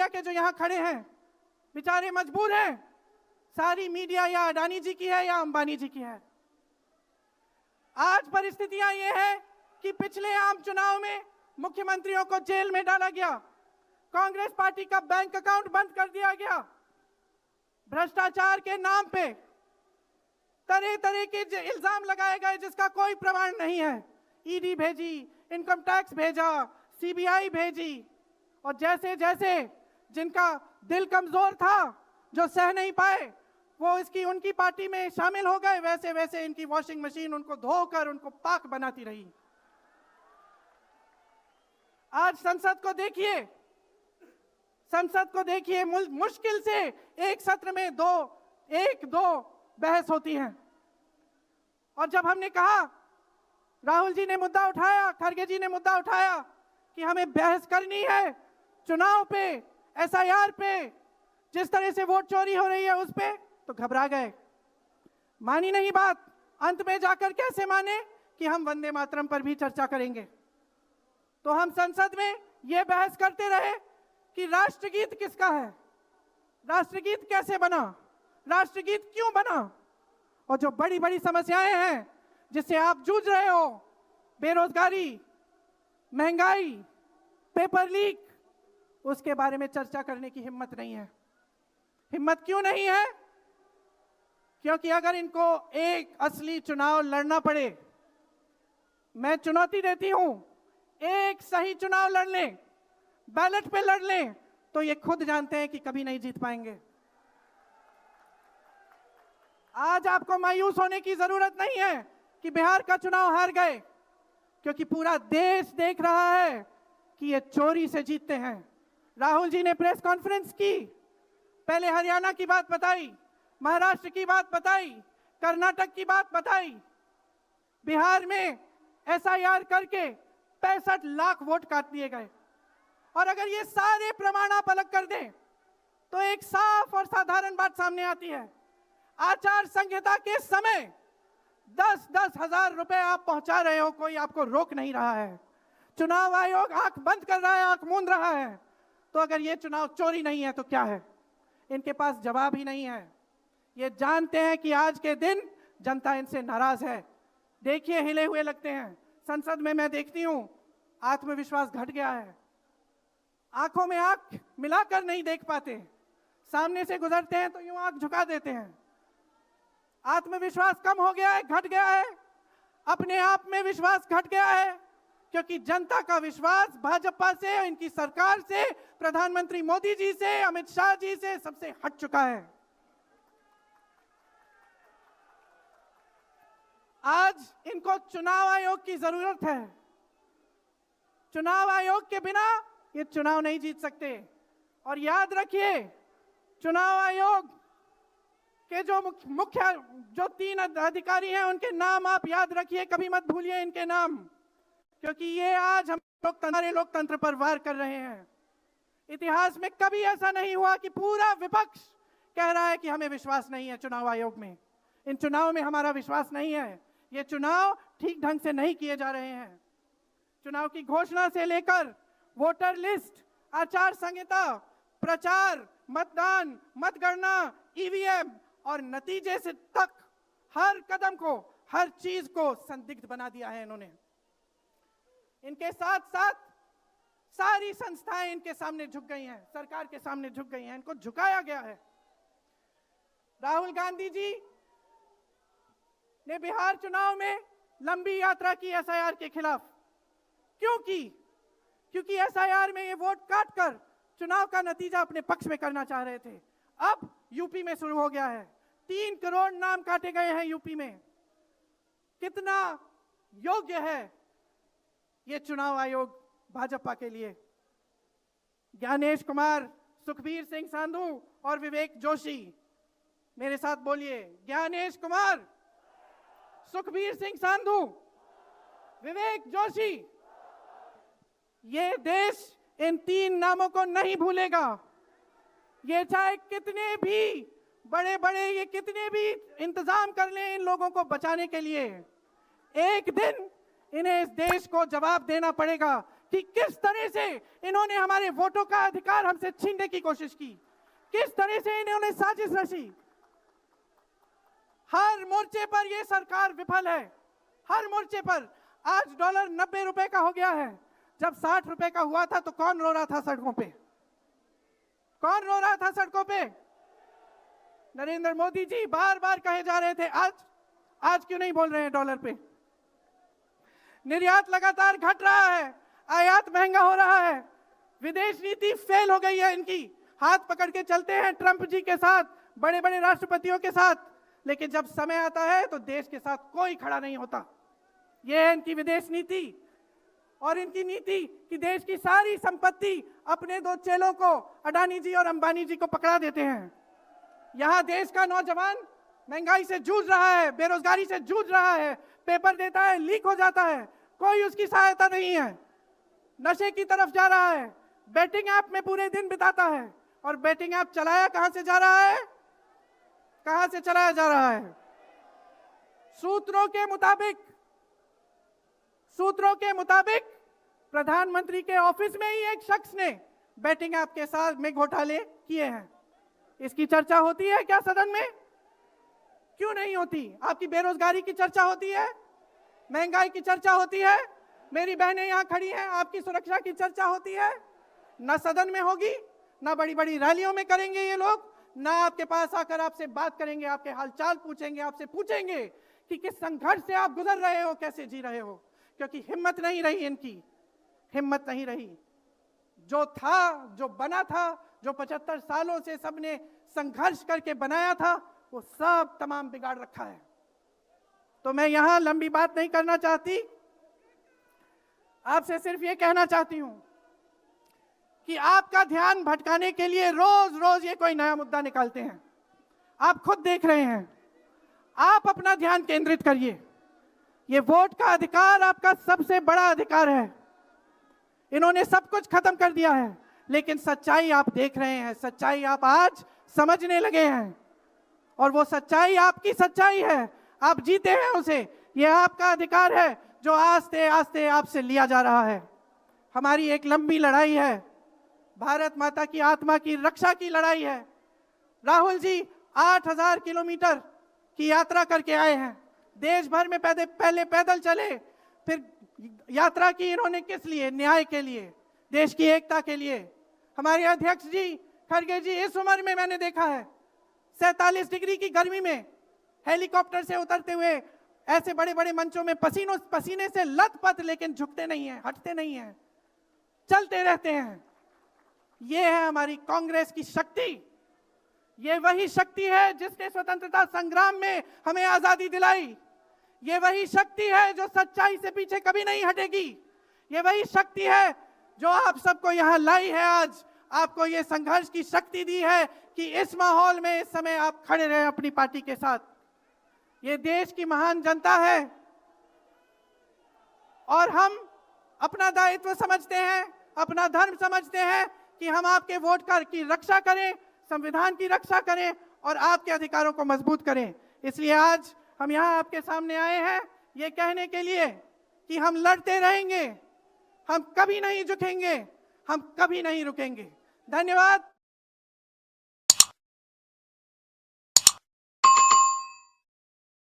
Media के जो यहाँ खड़े हैं बेचारे मजबूर हैं। सारी मीडिया या अडानी जी की है या अंबानी जी की है। आज परिस्थितियां ये है कि पिछले आम चुनाव में मुख्यमंत्रियों को जेल में डाला गया, कांग्रेस पार्टी का बैंक अकाउंट बंद कर दिया गया, भ्रष्टाचार के नाम पे तरह तरह के इल्जाम लगाए गए जिसका कोई प्रमाण नहीं है। ईडी भेजी, इनकम टैक्स भेजा, सीबीआई भेजी, और जैसे जैसे जिनका दिल कमजोर था, जो सह नहीं पाए, वो उनकी पार्टी में शामिल हो गए, वैसे वैसे इनकी वॉशिंग मशीन उनको धोकर उनको पाक बनाती रही। आज संसद को देखिए, मुश्किल से एक सत्र में दो बहस होती है। और जब हमने कहा, राहुल जी ने मुद्दा उठाया, खड़गे जी ने मुद्दा उठाया कि हमें बहस करनी है चुनाव पे, एसआईआर पे, जिस तरह से वोट चोरी हो रही है उस पे, तो घबरा गए, मानी नहीं बात। अंत में जाकर कैसे माने कि हम वंदे मातरम पर भी चर्चा करेंगे। तो हम संसद में यह बहस करते रहे कि राष्ट्रगीत किसका है, राष्ट्रगीत कैसे बना, राष्ट्रगीत क्यों बना, और जो बड़ी बड़ी समस्याएं हैं जिससे आप जूझ रहे हो, बेरोजगारी, महंगाई, पेपर लीक, उसके बारे में चर्चा करने की हिम्मत नहीं है। हिम्मत क्यों नहीं है? क्योंकि अगर इनको एक असली चुनाव लड़ना पड़े, मैं चुनौती देती हूं, एक सही चुनाव लड़ लें, बैलेट पे लड़ लें, तो ये खुद जानते हैं कि कभी नहीं जीत पाएंगे। आज आपको मायूस होने की जरूरत नहीं है कि बिहार का चुनाव हार गए, क्योंकि पूरा देश देख रहा है कि ये चोरी से जीतते हैं। राहुल जी ने प्रेस कॉन्फ्रेंस की, पहले हरियाणा की बात बताई, महाराष्ट्र की बात बताई, कर्नाटक की बात बताई, बिहार में एसआईआर करके 65 लाख वोट काट दिए गए। और अगर ये सारे प्रमाण आप अलग कर दें तो एक साफ और साधारण बात सामने आती है। आचार संहिता के समय 10-10 हजार रुपए आप पहुंचा रहे हो, कोई आपको रोक नहीं रहा है। चुनाव आयोग आंख बंद कर रहा है, आंख मूंद रहा है। तो अगर ये चुनाव चोरी नहीं है तो क्या है? इनके पास जवाब ही नहीं है। ये जानते हैं कि आज के दिन जनता इनसे नाराज है। देखिए, हिले हुए लगते हैं। संसद में मैं देखती हूं, आत्मविश्वास घट गया है, आंखों में आंख मिलाकर नहीं देख पाते, सामने से गुजरते हैं तो यूं आंख झुका देते हैं। आत्मविश्वास कम हो गया है, घट गया है, अपने आप में विश्वास घट गया है, क्योंकि जनता का विश्वास भाजपा से, इनकी सरकार से, प्रधानमंत्री मोदी जी से, अमित शाह जी से सबसे हट चुका है। आज इनको चुनाव आयोग की जरूरत है। चुनाव आयोग के बिना ये चुनाव नहीं जीत सकते। और याद रखिए, चुनाव आयोग के जो मुख्य 3 अधिकारी हैं उनके नाम आप याद रखिए, कभी मत भूलिए इनके नाम, क्योंकि ये आज हमारे लोकतंत्र पर वार कर रहे हैं। इतिहास में कभी ऐसा नहीं हुआ कि पूरा विपक्ष कह रहा है कि हमें विश्वास नहीं है चुनाव आयोग में, इन चुनाव में हमारा विश्वास नहीं है, ये चुनाव ठीक ढंग से नहीं किए जा रहे हैं। चुनाव की घोषणा से लेकर वोटर लिस्ट, आचार संहिता, प्रचार, मतदान, मतगणना, ईवीएम और नतीजे से तक हर कदम को, हर चीज को संदिग्ध बना दिया है इन्होंने। इनके साथ साथ सारी संस्थाएं इनके सामने झुक गई हैं, सरकार के सामने झुक गई हैं, इनको झुकाया गया है। राहुल गांधी जी ने बिहार चुनाव में लंबी यात्रा की एसआईआर के खिलाफ। क्यों की? क्योंकि एसआईआर में ये वोट काटकर चुनाव का नतीजा अपने पक्ष में करना चाह रहे थे। अब यूपी में शुरू हो गया है, 3 करोड़ नाम काटे गए हैं यूपी में। कितना योग्य है ये चुनाव आयोग भाजपा के लिए? ज्ञानेश कुमार, सुखबीर सिंह सांधू और विवेक जोशी, मेरे साथ बोलिए, ज्ञानेश कुमार, सुखबीर सिंह सांधू, विवेक जोशी। ये देश इन 3 नामों को नहीं भूलेगा। ये चाहे कितने भी बड़े ये कितने भी इंतजाम कर लें इन लोगों को बचाने के लिए, एक दिन इन्हें इस देश को जवाब देना पड़ेगा कि किस तरह से इन्होंने हमारे वोटों का अधिकार हमसे छीनने की कोशिश की, किस तरह से इन्होंने साजिश रची। हर मोर्चे पर यह सरकार विफल है, हर मोर्चे पर। आज डॉलर 90 रुपए का हो गया है, जब 60 रुपए का हुआ था तो कौन रो रहा था सड़कों पे? कौन रो रहा था सड़कों पे? नरेंद्र मोदी जी बार बार कहे जा रहे थे, आज क्यों नहीं बोल रहे हैं डॉलर पे? निर्यात लगातार घट रहा है, आयात महंगा हो रहा है, विदेश नीति फेल हो गई है इनकी। हाथ पकड़ के चलते हैं ट्रंप जी के साथ, बड़े बड़े राष्ट्रपतियों के साथ, लेकिन जब समय आता है तो देश के साथ कोई खड़ा नहीं होता। यह है इनकी विदेश नीति। और इनकी नीति कि देश की सारी संपत्ति अपने दो चेलों को, अडानी जी और अंबानी जी को पकड़ा देते हैं। यहां देश का नौजवान महंगाई से जूझ रहा है, बेरोजगारी से जूझ रहा है, पेपर देता है, लीक हो जाता है, कोई उसकी सहायता नहीं है, नशे की तरफ जा रहा है, बैटिंग ऐप में पूरे दिन बिताता है। और बैटिंग ऐप चलाया कहां से जा रहा है? कहां से चलाया जा रहा है? सूत्रों के मुताबिक प्रधानमंत्री के ऑफिस में ही एक शख्स ने बैटिंग ऐप के साथ में घोटाले किए हैं। इसकी चर्चा होती है क्या सदन में? क्यों नहीं होती? आपकी बेरोजगारी की चर्चा होती है, महंगाई की चर्चा होती है, मेरी बहनें यहां खड़ी हैं, आपकी सुरक्षा की चर्चा होती है? ना सदन में होगी, ना बड़ी बड़ी रैलियों में करेंगे ये लोग, ना आपके पास आकर आपसे बात करेंगे, आपके हालचाल पूछेंगे, आपसे पूछेंगे कि किस संघर्ष से आप गुजर रहे हो, कैसे जी रहे हो। क्योंकि हिम्मत नहीं रही इनकी, हिम्मत नहीं रही। जो था, जो बना था, जो 75 सालों से सबने संघर्ष करके बनाया था, वो सब तमाम बिगाड़ रखा है। तो मैं यहां लंबी बात नहीं करना चाहती, आपसे सिर्फ ये कहना चाहती हूं कि आपका ध्यान भटकाने के लिए रोज रोज ये कोई नया मुद्दा निकालते हैं। आप खुद देख रहे हैं, आप अपना ध्यान केंद्रित करिए। ये वोट का अधिकार आपका सबसे बड़ा अधिकार है। इन्होंने सब कुछ खत्म कर दिया है, लेकिन सच्चाई आप देख रहे हैं, सच्चाई आप आज समझने लगे हैं। और वो सच्चाई आपकी सच्चाई है, आप जीते हैं उसे। ये आपका अधिकार है जो आस्ते आस्ते आपसे लिया जा रहा है। हमारी एक लंबी लड़ाई है, भारत माता की आत्मा की रक्षा की लड़ाई है। राहुल जी 8000 किलोमीटर की यात्रा करके आए हैं, देश भर में पहले पैदल चले, फिर यात्रा की इन्होंने किस लिए? न्याय के लिए, देश की एकता के लिए। हमारे अध्यक्ष जी खड़गे जी इस उम्र में मैंने देखा है 47 डिग्री की गर्मी में हेलीकॉप्टर से उतरते हुए ऐसे बड़े बड़े मंचों में पसीने से लथपथ, लेकिन झुकते नहीं हैं, हटते नहीं हैं, चलते रहते हैं। ये है हमारी कांग्रेस की शक्ति। ये वही शक्ति है जिसने स्वतंत्रता संग्राम में हमें आजादी दिलाई। ये वही शक्ति है जो सच्चाई से पीछे कभी नहीं हटेगी। ये वही शक्ति है जो आप सबको यहां लाई है। आज आपको ये संघर्ष की शक्ति दी है कि इस माहौल में इस समय आप खड़े रहे अपनी पार्टी के साथ। ये देश की महान जनता है और हम अपना दायित्व समझते हैं, अपना धर्म समझते हैं कि हम आपके वोट की रक्षा करें, संविधान की रक्षा करें और आपके अधिकारों को मजबूत करें। इसलिए आज हम यहाँ आपके सामने आए हैं ये कहने के लिए कि हम लड़ते रहेंगे, हम कभी नहीं झुकेंगे, हम कभी नहीं रुकेंगे। धन्यवाद।